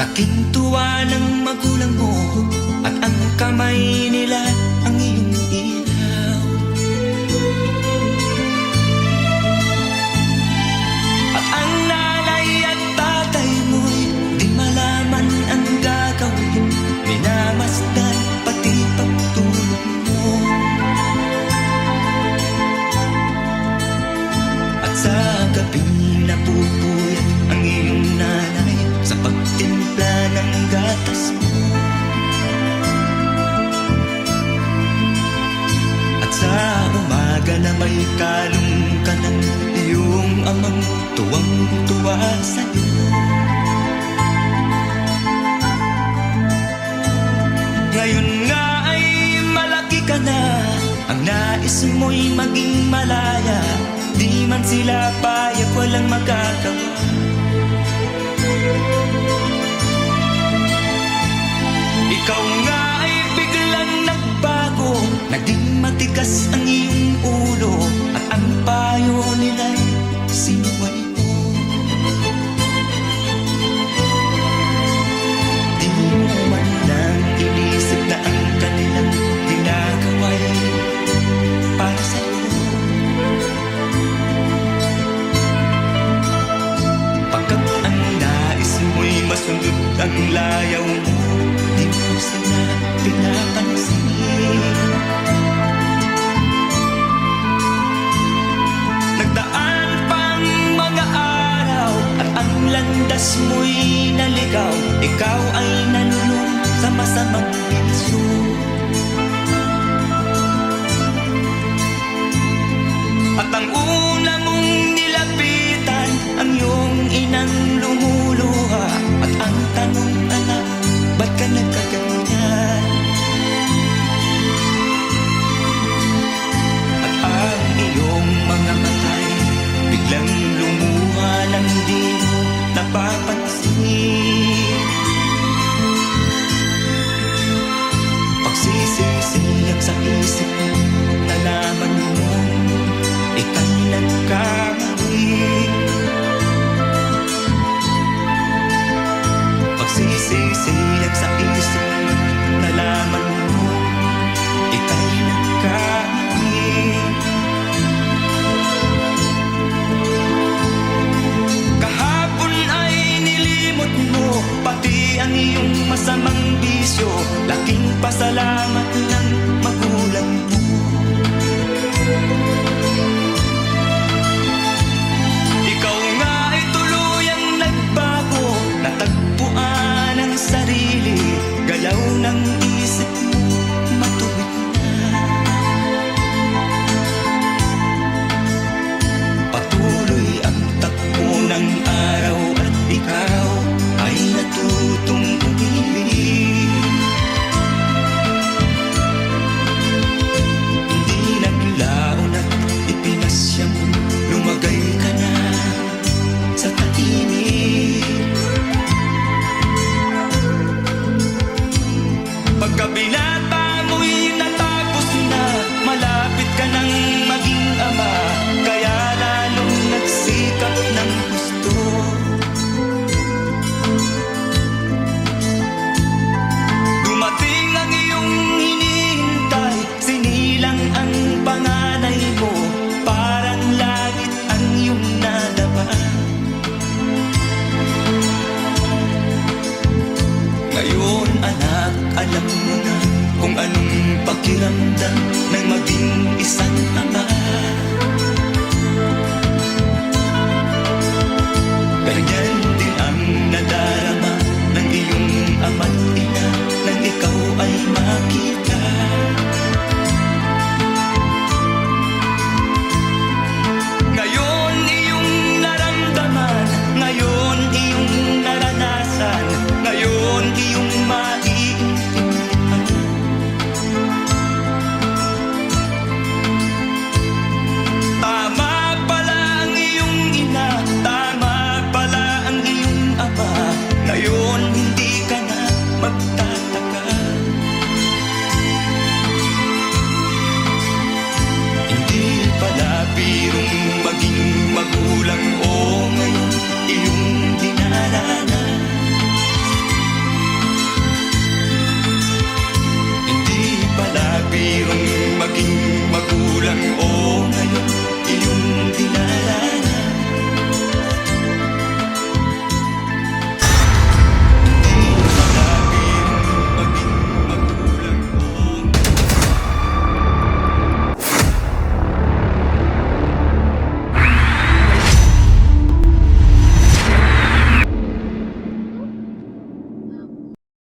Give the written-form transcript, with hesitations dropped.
Laking tuwa ng magulang mo at ang kamay nila ang iyong ilaw. At ang nanay at tatay mo'y di malaman ang gagawin, minamasdan pati pagtulog mo. At sa gabing napupuyat ang iyong nanay sa pagtimpla ng gatas mo. At sa umaga na may kalong ka ng iyong amang tuwang-tuwa sa'yo. Ngayon nga ay malaki ka na, ang nais mo'y maging malaya. Di man sila payag, walang magagawa. Ikaw nga ay biglang nagbago, naging matigas ang iyong ulo, at ang payo nila'y sinuway mo. Di mo man lang inisip na ang kanilang ginagawa'y para sa'yo. Pagkat ang nais mo'y masunod ang layaw mo, di mo sila pinapansin. Nagdaan pang mga araw at ang landas mo'y naligaw. Ikaw ay nalulung sa masamang bisyo. At ang una mong nilapitan ang iyong inang lumuluha. At ang tanong, anak, ba't ka nagkaganyan? At ang iyong mga matay biglang lumuha nang di mo napapansin. Pagsisisiyang sa isip mo, nalaman mo ika'y nagkamali. Pagsisisiyang sa isip mo, nalaman mo ika'y nagkamali. Kahapon ay nilimot mo pati ang iyong masamang bisyo. Laking pasalamat ng magulang mo. Ikaw nga ay tuluyang nagbago, natagpuan ang sarili, galaw ng isip mo matuwid na. Patuloy ang takbo ng araw at ikaw ay natutong umibig. Hindi naglaon at ipinasya mo, lumagay ka na sa tahimik. Pagkabinata mo'y natapos na, malapit ka nang maging ama, kaya lalong nagsikap ng gusto. Dumating ang iyong hinihintay, sinilang ang panganay mo, parang langit ang iyong nadama. Ngayon anak, alam mo na kung anong pakiramdam ng maging isang ama.